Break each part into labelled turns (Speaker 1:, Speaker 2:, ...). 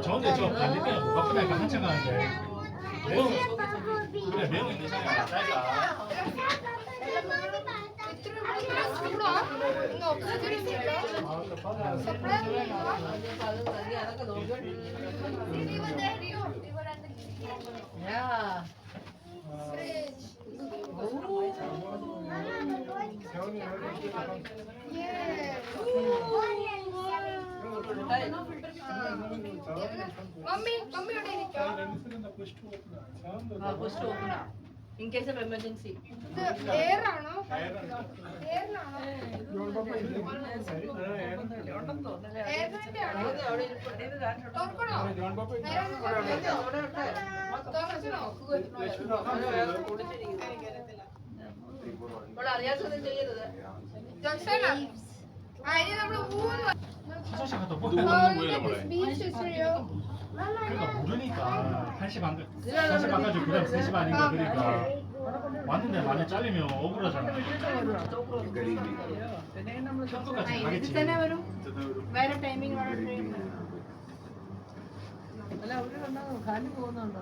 Speaker 1: 저런데 저 반대편에 뭐가 끄나니까 한참 가는데 매운 그래 매운 게 괜찮아 짜니까
Speaker 2: 야.
Speaker 3: Mummy उड़े क्या
Speaker 2: पुष्ट open in case of emergency
Speaker 3: air आनो एयर आनो एयर वेंट आनो തോർക്കണോ
Speaker 2: അറിയാത്തതും ചെയ്യരുത്
Speaker 3: ജംഗ്ഷനാ ആ ഇനി നമ്മൾ ഊന്ന്
Speaker 1: 화장실 갔다 뭐
Speaker 3: ബീച്ച് 있어요
Speaker 1: 그러니까 모르니까 1시 반까지 그 다음 3시 반인가 그러니까 왔는데 만약 잘리면 억울하잖아 끝까지 가겠지
Speaker 3: തന്നെ വരും വേറെ ടൈമിംഗ് വേറെ ട്രെയിൻ
Speaker 2: അല്ല അവര് വന്നാ ഖാനി പോകുന്നുണ്ടോ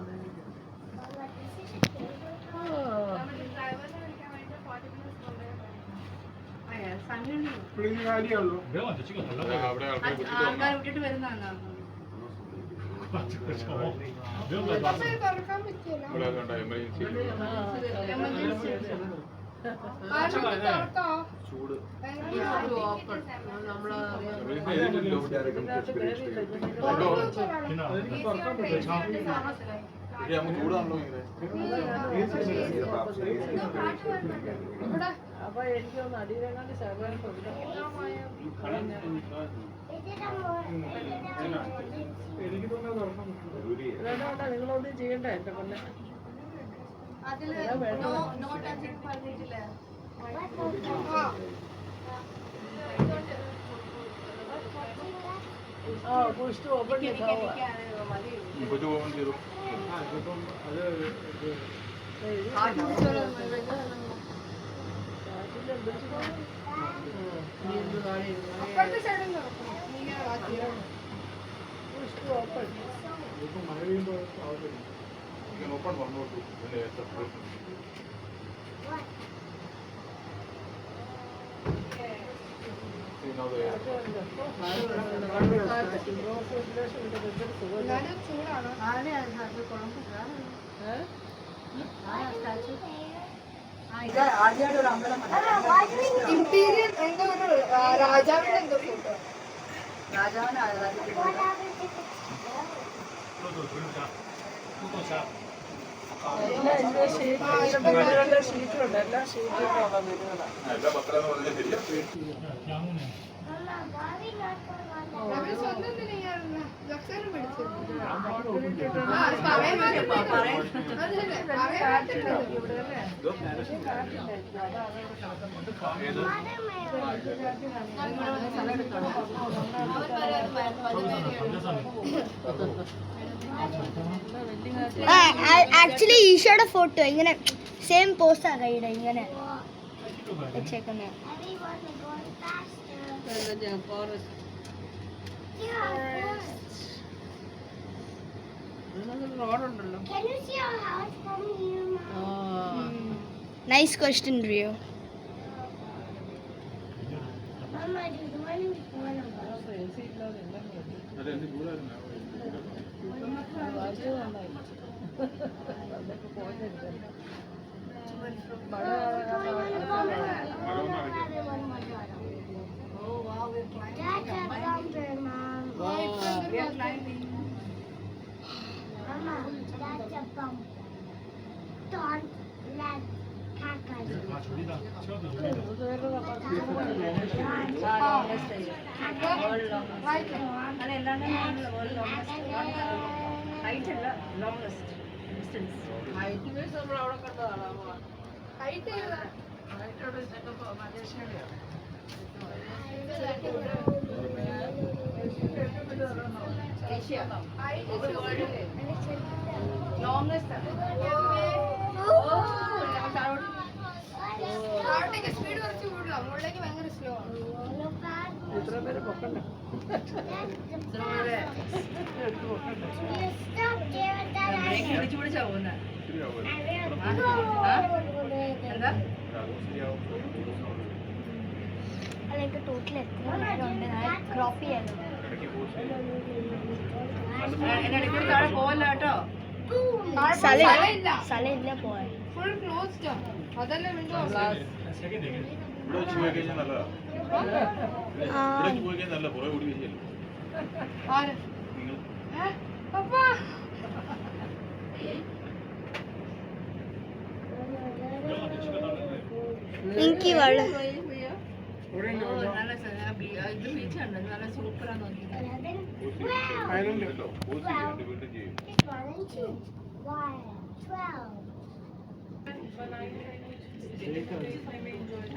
Speaker 1: 매형한테 찍어달라고
Speaker 3: ആൾക്കാർ വിട്ടിട്ട് വരുന്നതാണ്
Speaker 1: 맞아 그렇죠 매형까지
Speaker 3: പക്ഷേ
Speaker 1: 왔어
Speaker 3: തുറക്കാൻ പറ്റില്ല തുറക്കാം
Speaker 4: ചൂട് ചൂടാണല്ലോ
Speaker 3: ഇവിടെ
Speaker 2: അപ്പൊ എനിക്ക് ഒന്ന് അടിയിലെങ്ങാണ്ട് ശകലം കൊടുക്കണം വേണ്ട നിങ്ങളൊന്നും ചെയ്യണ്ട എന്റെ പൊന്നെ
Speaker 3: അതില് നോ ടച്ചിങ് പറഞ്ഞിട്ടില്ലേ
Speaker 2: ആ പുഷ്ട് ഓപ്പൺ
Speaker 4: കൊച്ചു പോകാൻ ചെയ്തു
Speaker 3: അപ്പുറത്തെ സൈഡിൽ തുറക്കണം ഇങ്ങനെ ബാക്കിയാണ്
Speaker 2: പുഷ്ട് ഓപ്പൺ
Speaker 4: ഓപ്പൺ വന്നോട്ടു
Speaker 3: എന്നാലും ചൂടാണ് ഇമ്പീരിയൽ എന്തോ ഒരു രാജാവിന്റെ എന്തോ ഫോട്ടോ
Speaker 2: എല്ലാ ഷീറ്റുണ്ട് എല്ലാ ഷീറ്റും
Speaker 4: എല്ലാ പത്രം പറഞ്ഞാൽ ശരിയാ
Speaker 1: 양호네
Speaker 3: അവര് സ്വന്തം തിരിയാറില്ല ലക്ഷണം പിടിച്ചു
Speaker 5: ആക്ച്വലി ഈശോയുടെ ഫോട്ടോ ഇങ്ങനെ സെയിം പോസ്റ്റ് ആ കൈയുടെ ഇങ്ങനെ വെച്ചേക്കുന്നേ
Speaker 2: റോഡുണ്ടല്ലോ
Speaker 5: നൈസ് ക്വസ്റ്റ്യൻ റിയോ
Speaker 1: 다 졸리다 채워도 졸리다
Speaker 3: സ്പീഡ് കുറച്ച് കൂടുതലാണ് മുകളിലേക്ക് ഭയങ്കര സ്ലോ ആണ്
Speaker 2: ഇവരെ പൊക്കണ്ട എടുത്ത് പൊക്കണ്ട
Speaker 3: ഇടിച്ചു പിടിച്ചാ പോകുന്നെ.
Speaker 4: ശരിയാവും.
Speaker 3: എന്താ
Speaker 5: അല്ല എനിക്ക് ടോട്ടൽ എത്ര നേരം ഉണ്ട് ക്രോപ്പ് ചെയ്യാനോ
Speaker 4: ഇടയ്ക്ക് പോസ്റ്റ് ചെയ്യും.
Speaker 3: എന്നെ ഇടയ്ക്കൂടി താഴെ പോവല്ലോ കേട്ടോ.
Speaker 5: സ്ഥലമില്ല പോവാൻ
Speaker 3: ഫുൾ ക്ലോസ്ഡ് ആണ്. അതല്ലേ വിൻഡോ.
Speaker 1: സെക്കൻഡ്
Speaker 4: ഇവിടെ വെച്ച് പോയി കഴിഞ്ഞാൽ നല്ലതാ. ഇവിടെ വെച്ച് പോയി കഴിഞ്ഞാൽ നല്ല പുറകെ ഓടി വെച്ചല്ലോ
Speaker 3: ആര്
Speaker 4: നിങ്ങൾ.
Speaker 3: പപ്പ
Speaker 5: എനിക്ക് വെള്ളം
Speaker 3: നല്ല ഇത് ബീച്ചുണ്ട്. നല്ല സൂപ്പറാന്ന് തോന്നുന്നു.
Speaker 4: കേട്ടോ, പോസ്റ്റ് ചെയ്യും, വീണ്ടും ചെയ്യും.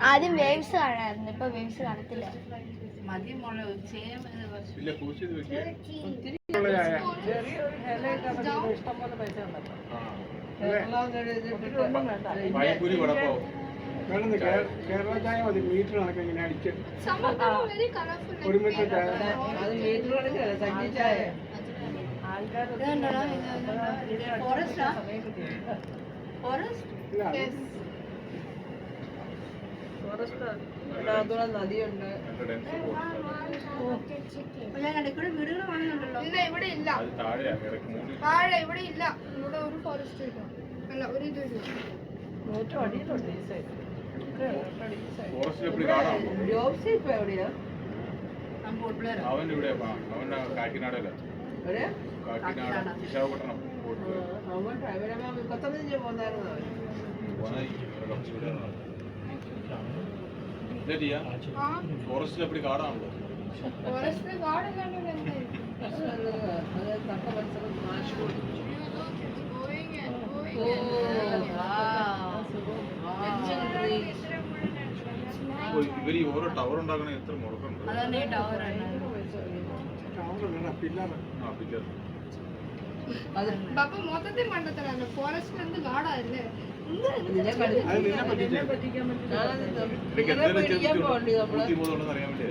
Speaker 5: ആദ്യം വേവ്സ് കാണാമായിരുന്നു ഇപ്പൊ വേവ്സ് കാണത്തില്ല
Speaker 3: മതി മോളെ സെയിം
Speaker 4: ഇല്ല, പോസ്റ്റ് ചെയ്ത് വെക്കുക.
Speaker 2: ചെറിയൊരു ഇലയൊക്കെ നമുക്ക് ഇഷ്ടം പോലെ പൈസ ഉണ്ടല്ലോ
Speaker 4: ആ.
Speaker 2: ഒന്നും വേണ്ട
Speaker 4: പാനിപ്പൂരി വടപ്പാവും.
Speaker 6: കേരള ചായ മതി മീറ്റർ കണക്ക് ഇങ്ങനെ അടിച്ച്
Speaker 3: വെരി കളർഫുൾ.
Speaker 6: ഒരു മീറ്റർ ചായ
Speaker 2: അത് വീട്ടിൽ കൊടുക്കല സഞ്ചി ചായ ആൾക്കാർ
Speaker 3: ഫോറസ്റ്റാ ഫോറസ്റ്റ്
Speaker 6: ഇല്ല അത്
Speaker 2: ഫോറസ്റ്റ് അതുപോലെ നദിയുണ്ട്
Speaker 4: നല്ല ഡെൻസ് പോസ്റ്റ്.
Speaker 3: ഞാൻ ഇടയ്ക്കൂടെ വീടുകൾ കാണുന്നുണ്ടല്ലോ. ഇല്ല ഇവിടെ ഇല്ല.
Speaker 4: അത് താഴെയാ, ഇടയ്ക്ക് മൂടി.
Speaker 3: താഴെ ഇവിടെ ഇല്ല. ഇവിടെ ഒരു ഫോറസ്റ്റ് ഇല്ല. അല്ല ഒരു ഇത് ഇല്ല.
Speaker 2: ഏറ്റവും അടിയിലുണ്ട് ഈ സൈഡ്
Speaker 4: ഫോറസ്റ്റിൽ എപ്പോഴും കാണാമോ?
Speaker 2: ജോബ്സ് ഇപ്പൊ എവിടെയാ
Speaker 4: അവൻ്റെ ഇവിടെ അവൻ്റെ കാക്കിനാടല്ല,
Speaker 2: എവിടെയാ
Speaker 4: കാക്കിനാട് വിശാഖപട്ടണം പോയിട്ട്
Speaker 2: അവൻ പ്രൈവറ്റ് മുപ്പത്തൊന്നിന് പോന്നായിരുന്നു അവൻ
Speaker 4: ഫോറസ്റ്റിൽ എപ്പോഴും കാണാമല്ലോ.
Speaker 3: ഫോറസ്റ്റിൽ ഗാർഡ് അല്ലാണ്ട്
Speaker 2: അത് തക്ക മത്സരം മാഷ്
Speaker 4: ഇവർ ഈ ഓരോ ടവർ ഉണ്ടാക്കണേ എത്ര മുടക്കുണ്ട്.
Speaker 3: അതന്നെ ടവർ
Speaker 6: പിള്ളേർ
Speaker 4: ആ പില്ലർ
Speaker 3: ബാപ്പ മൊത്തത്തിൽ മണ്ടത്തരാണ്. ഫോറസ്റ്റ് എന്ത് ഗാർഡല്ലേ.
Speaker 2: പറ്റിക്കാൻ
Speaker 4: ഇടയ്ക്ക് എന്തെങ്കിലും പോകുന്നുണ്ടെന്ന് അറിയാൻ വേണ്ടി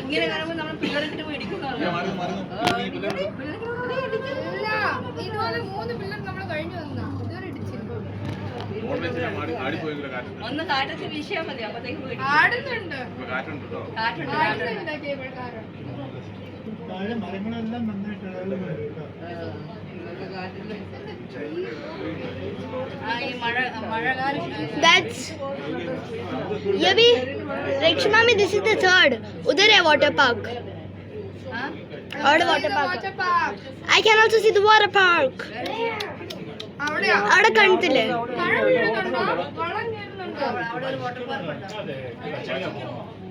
Speaker 3: ഇങ്ങനെ കാണുമ്പോൾ നമ്മൾ പിള്ളേരിട്ട് ഇതുപോലെ 3 പിള്ളേർ നമ്മൾ കഴിഞ്ഞു വന്നാ ഇതുവരെ ഇടിച്ചിരുന്നു.
Speaker 4: ആടിപ്പോയെങ്കിലും കാറ്റുണ്ട്.
Speaker 3: ഒന്ന് കാറ്റത്ത് വീശിയാൽ മതി അപ്പത്തേക്ക് ആടുന്നുണ്ട്.
Speaker 4: ഇപ്പൊ കാറ്റുണ്ട് കേട്ടോ.
Speaker 3: കാറ്റുണ്ട് കേബിൾക്കാരൻ.
Speaker 6: മരങ്ങളെല്ലാം നന്നായിട്ട്
Speaker 3: ഈ മഴകാലം
Speaker 5: That's Yabi, Rekshma me this is the third. Udhar hai water park. Or water park. I can also see the water park. അവിടെ കണ്ടില്ലേ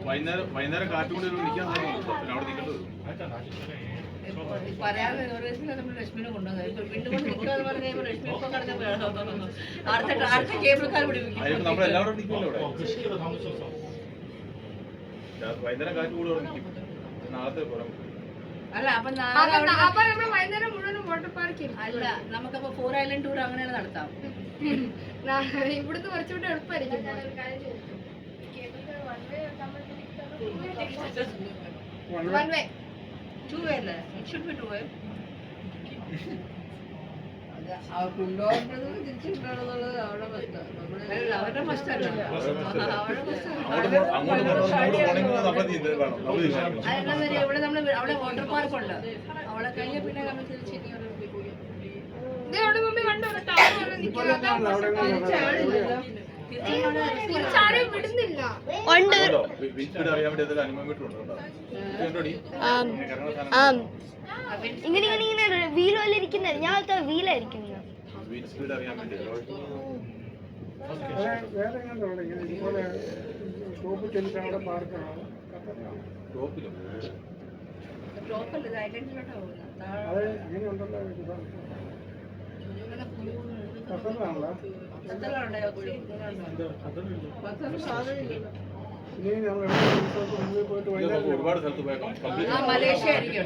Speaker 4: വൈകുന്നേരം കാറ്റ് കൊണ്ട് നിൽക്കാൻ പിന്നെ അവിടെ നിൽക്കേണ്ടത്.
Speaker 3: പറയാതെ നമ്മൾ ലക്ഷ്മിനെ കൊണ്ടുവന്നത് വീണ്ടും കൊണ്ട് നിൽക്കാന്ന് പറഞ്ഞ ലക്ഷ്മി ഇപ്പൊ അടുത്ത കേബിൾക്കാർ പിടിപ്പിക്കും.
Speaker 4: അതിപ്പോ നമ്മളെല്ലാവരും നിൽക്കുമല്ലോ ഇവിടെ. വൈകുന്നേരം കാറ്റ് കൂടുതൽ നിൽക്കും. നാളത്തെ പുറം
Speaker 3: അല്ല അപ്പൊ നമ്മൾ വൈകുന്നേരം മുഴുവൻ വാട്ടർ പാർക്ക് അല്ല നമുക്കപ്പോ 4 ഐലൻഡ് ടൂർ അങ്ങനെ നടത്താം. ഇവിടുന്ന് കുറച്ചുകൂടെ എളുപ്പമായിരിക്കും. One way. 2 way അല്ലേ? It should be 2 way.
Speaker 2: കൊണ്ടുപോകേണ്ടത് തിരിച്ചുണ്ടാകുന്നത് അവിടെ
Speaker 3: അവരുടെ ഫസ്റ്റ് അല്ല അതെന്താ ഇവിടെ നമ്മൾ അവിടെ വാട്ടർ പാർക്ക് ഉണ്ട്. അവിടെ കഴിഞ്ഞ പിന്നെ നമ്മൾ തിരിച്ച് തിരിച്ചാരും വിടുന്നില്ല.
Speaker 5: ഉണ്ട്
Speaker 4: അറിയാൻ വേണ്ടി അനുമോമീറ്റർ ഉണ്ട്
Speaker 5: ഇങ്ങനെ ഇങ്ങനെ ഇങ്ങനെ വീൽ പോലെ ഇരിക്കുന്നത് ഞാൻ വീലായിരിക്കുന്നത്
Speaker 4: സ്പീഡ് അറിയാൻ വേണ്ടി.
Speaker 6: വേറെ എങ്ങനെ ഇങ്ങനെ ഇതുപോലെ ടോപ്പ് ചെന്നിട്ട് അവിടെ പാർക്കണം
Speaker 4: ടോപ്പിലും
Speaker 3: ടോപ്പല്ല ഐലൻഡിലോട്ടാ പോകുന്നത്.
Speaker 6: അത് ഇങ്ങനെ ഉണ്ടല്ലോ ഖത്തറിലാണല്ലോ ഇനി നമ്മൾ മുമ്പിൽ പോയിട്ട് വൈകുന്നേരം
Speaker 4: ഒരുപാട് സ്ഥലത്ത് പോയേക്കാം.
Speaker 3: മലേഷ്യ ആയിരിക്കും.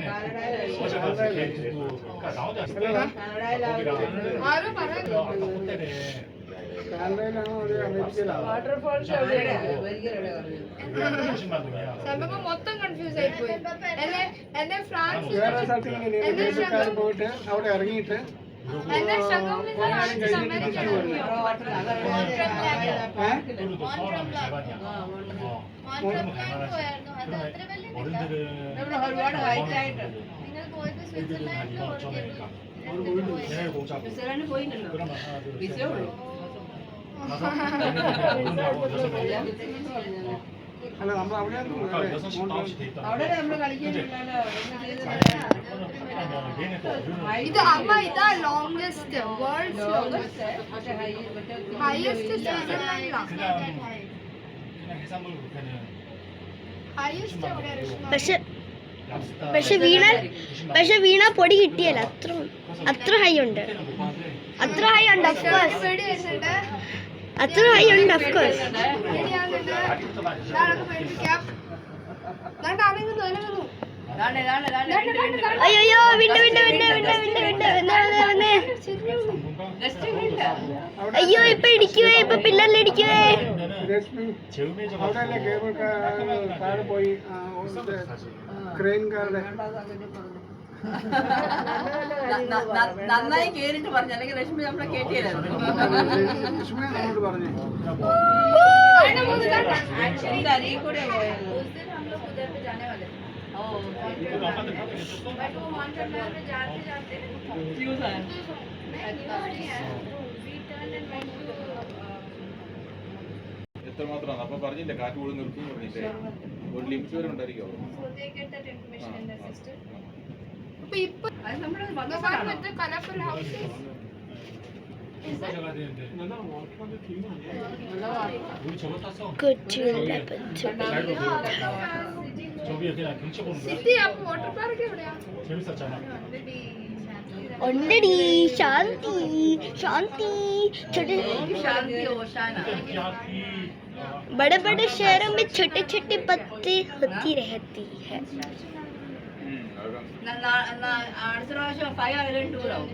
Speaker 1: 나오지 않습니까?
Speaker 3: ആരോ പറയുന്നു
Speaker 6: കാനഡയിലാണോ അത് അമേരിക്കയിലാണോ?
Speaker 2: വാട്ടർഫോൾസ് എവിടെയാണ്? ഒരിക്കലും
Speaker 3: സംഭവം മൊത്തം കൺഫ്യൂസ് ആയിപ്പോയി. എന്നെ ഫ്രാൻസ്
Speaker 6: വേറെ സ്ഥലത്ത് ഇങ്ങനെ നേപ്പാൾ പോയിട്ട് അവിടെ ഇറങ്ങിയിട്ട്
Speaker 3: എന്നെ സംഭവം
Speaker 6: കഴിഞ്ഞിട്ട് തിരിച്ചു വരുന്നത്.
Speaker 2: ഒരുപാട് ഹൈറ്റ് ആയിട്ട് സ്വിറ്റ്സർലൻഡ് പോയില്ലല്ലോ. വിസേ ഉള്ളൂ.
Speaker 6: അല്ല നമ്മൾ അവിടെയാണ്
Speaker 2: അവിടെ നമ്മൾ കളിക്കുന്നില്ലല്ലോ.
Speaker 3: ഇത് അമ്മ ഇതാ ലോങ്ഗസ്റ്റ് വേൾഡ്സ് ലോങ്ഗസ്റ്റ് ഹൈയസ്റ്റ് സ്വിറ്റ്സർലൻഡിലാണ്. ഹൈയസ്റ്റ് എവിടെയാണ്?
Speaker 5: പക്ഷെ വീണ പൊടി കിട്ടിയല്ല. അത്ര ഹൈ ഉണ്ട്. അത്ര ഹൈ ഉണ്ട് ഓഫ് കോഴ്സ്.
Speaker 3: പേടി വരുന്നുണ്ട്.
Speaker 5: അത്ര ഹൈ ഉണ്ട് ഓഫ് കോഴ്സ്.
Speaker 3: പേടിയാകുന്നുണ്ട്. ഇതാണ് പേടിക്കാം. ദാണ്ട ആണെങ്കിൽ നിലവിലുന്നു.
Speaker 5: അയ്യോ വിണ്ട് അയ്യോ ഇപ്പൊ ഇടിക്കുവേ. ഇപ്പൊ പിള്ളേരെ ഇടിക്കുവേ.
Speaker 6: അവിടെയല്ലേ കേബിൾ കാർ പോയി ക്രെയിൻ കാരുടെ
Speaker 2: നന്നായി കേറിട്ട് പറഞ്ഞു, അല്ലെങ്കിൽ രശ്മി നമ്മളെ കേട്ടില്ലായിരുന്നു.
Speaker 6: ലക്ഷ്മി നമ്മളോട് പറഞ്ഞു
Speaker 2: അരിയിൽ കൂടെ പോയത്.
Speaker 4: എത്രമാത്രമാണ് അപ്പൊ പറഞ്ഞില്ലേ കാറ്റ് കൂടി നിർത്തും പറഞ്ഞില്ലേ? ഒരു ലിമിറ്റ് വരെ ഉണ്ടായിരിക്കും.
Speaker 2: അത് നമ്മുടെ
Speaker 3: കലപ്പുര ഹൗസ് സിറ്റി അപ്പൊ വാട്ടർ പാർക്ക് എവിടെയാ?
Speaker 5: ഉണ്ടടി ശാന്തി ശാന്തി. बड़े बड़े शहरों में छोटे छोटे पत्ते होती रहती है.
Speaker 2: അടുത്ത പ്രാവശ്യം 5 ഐലൻഡ് ടൂറാവും.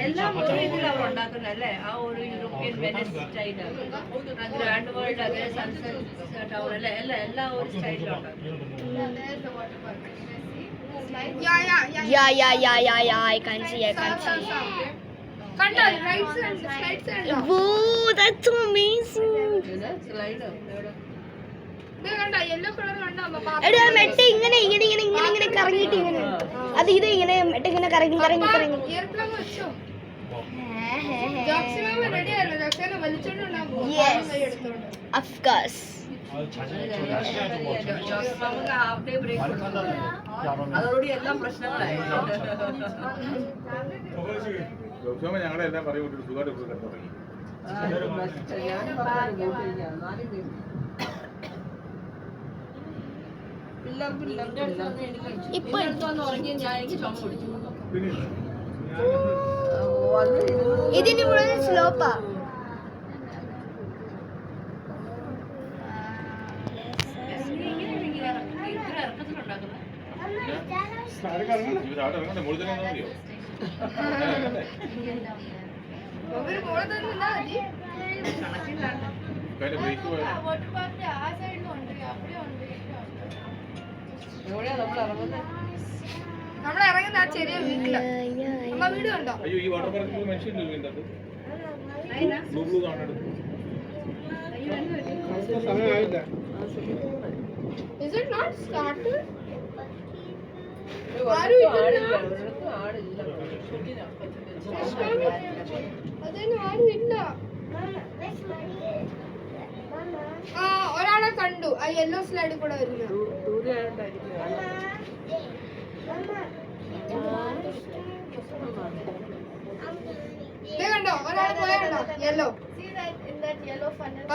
Speaker 2: എല്ലാം ഒരു രീതിയിലാണ് ഉണ്ടാക്കുന്നത് അല്ലേ? ആ ഒരു European Venice style, grand world, അങ്ങനെ സൺസെറ്റ് ടവർ അല്ലേ, എല്ലാം ഒരു സ്റ്റൈലിലാണ്.
Speaker 5: Yeah, I can see.
Speaker 3: കണ്ടോ റൈറ്റ്സ് സ്ലൈഡ്സ് കണ്ടോ?
Speaker 5: Whoa, that's so amazing.
Speaker 2: Slide
Speaker 3: ഇത് കണ്ടോ യെല്ലോ കളർ കണ്ടോ?
Speaker 5: എടാ മെട്ട് ഇങ്ങനെ കറങ്ങിയിട്ട് ഇങ്ങനെ അത് ഇത് ഇങ്ങനെ മെട്ട് ഇങ്ങനെ കറങ്ങി
Speaker 3: ഇയർപ്ലഗ് വെച്ചോ? ജോക്സിനെ റെഡി ആയല്ലോ. ജോക്സിനെ വലിച്ചോണ്ടാകും.
Speaker 5: Yes, of course.
Speaker 2: നമുക്ക് ഹാഫ് ഡേ ബ്രേക്ക് അതോടുകൂടി എല്ലാം പ്രശ്നങ്ങളായി.
Speaker 4: ഞങ്ങളെ എല്ലാം പറയും സുഖമായിട്ട് തുടങ്ങി.
Speaker 2: ഇപ്പൊ എടുത്തോന്ന് ഉറങ്ങി ഞാൻ എനിക്ക് ചുമ പിടിച്ചു.
Speaker 5: ഇതിന് മുഴുവൻ സ്ലോപ്പാ.
Speaker 4: ഇവരവിടെ ഇറങ്ങണ്ടേ? മുകളിൽ തന്നെ മതിയോ?
Speaker 3: ഒരു മോളെ തന്നെ നിന്നാ മതി.
Speaker 4: അതിന്റെ ബ്രേക്ക് പോയാൽ
Speaker 3: വാട്ടർ പാർക്കിന്റെ ആ സൈഡിലും ഉണ്ട്, അവിടെ ഉണ്ട്.
Speaker 2: എവിടെയാ നമ്മൾ ഇറങ്ങുന്നത്?
Speaker 3: നമ്മൾ ഇറങ്ങുന്ന ആ ചെറിയ വീട്ടില്. അമ്മ വീട് കണ്ടോ?
Speaker 4: അയ്യോ ഈ വാട്ടർ പാർക്കിൽ മനുഷ്യനില്ലല്ലോ ഇതിന്റെ അകത്ത്. ബ്ലൂ കാണുന്നത്
Speaker 6: സമയമായില്ല.
Speaker 3: Is it not started?
Speaker 2: ആരും
Speaker 3: ആരുമില്ല.
Speaker 2: ആടില്ല.
Speaker 3: അതൊന്നും ആരും ഇല്ല. ആ ഒരാളെ കണ്ടു ആ യെല്ലോ സ്ലൈഡിൽ കൂടെ വരുന്നു.
Speaker 2: ദൂരെ ആയോണ്ടായിരിക്കും.
Speaker 3: കണ്ടോ ഒരാളെ പോയാണ്ടോ യെല്ലോ.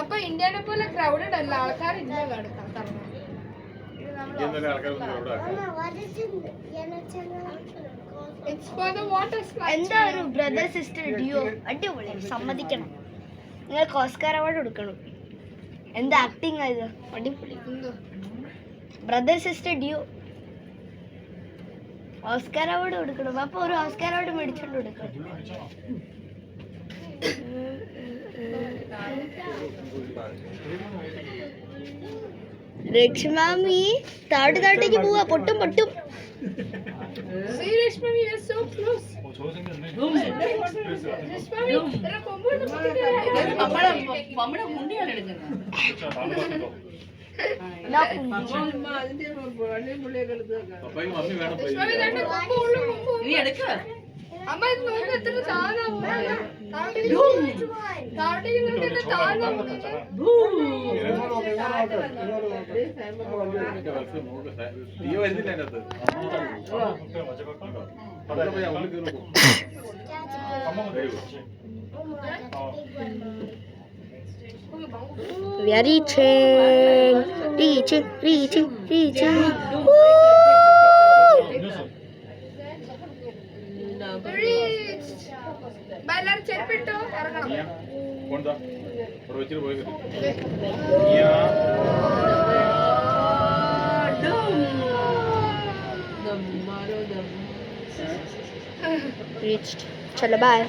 Speaker 3: അപ്പൊ ഇന്ത്യനെ പോലെ ക്രൗഡഡ് അല്ല, ആൾക്കാരില്ല കിടക്കാൻ.
Speaker 4: ഇന്നലെ ആൾക്കാരൊന്നും ഇവിടെ
Speaker 3: It's for the water slide.
Speaker 5: എന്താ ഒരു ബ്രദർ സിസ്റ്റർ ഡിയോ, അടിപൊളി, സമ്മതിക്കണം. നിങ്ങൾക്ക് ഓസ്കാർ അവാർഡ് കൊടുക്കണം. എന്താ ആക്ടിങ് ആയത്, അടിപൊളി. Brother sister duo Oscar award കൊടുക്കണം. അപ്പൊ ഒരു ഓസ്കാർ അവാർഡ് മേടിച്ചോണ്ട് കൊടുക്കണം. രക്ഷമാമി താട്ടേക്ക് പോവാ. പൊട്ടും പൊട്ടും.
Speaker 3: See, Reshmami, you are so close. Reshmami, तेरा कोंबो तो पकड़ के
Speaker 2: നമ്മുടെ മുണ്ടിയാണ് എടുക്കുന്നത്.
Speaker 4: പപ്പായ്ക്ക് മമ്മി വേണം പോയി.
Speaker 3: Reshmami, तेरा कोंबो उल्लू कोंबो.
Speaker 2: നീ എടുക്ക.
Speaker 3: അമ്മ ഇത് നോക്ക് എത്ര സാധനം താഴേക്ക് നോക്ക് എത്ര സാധനം
Speaker 4: തീയ വരുന്നില്ല അതിൻ്റെ അകത്ത്. അവിടെ പോയി ഉള്ളിൽ കയറി പോകും.
Speaker 5: We are reaching.
Speaker 3: എല്ലാരും ചെരുപ്പിട്ടോ ഇറങ്ങണം.
Speaker 4: കൊണ്ടാ അവിടെ വെച്ചിട്ട് പോയി കിട്ടും.
Speaker 5: Reached. Chalo, bye.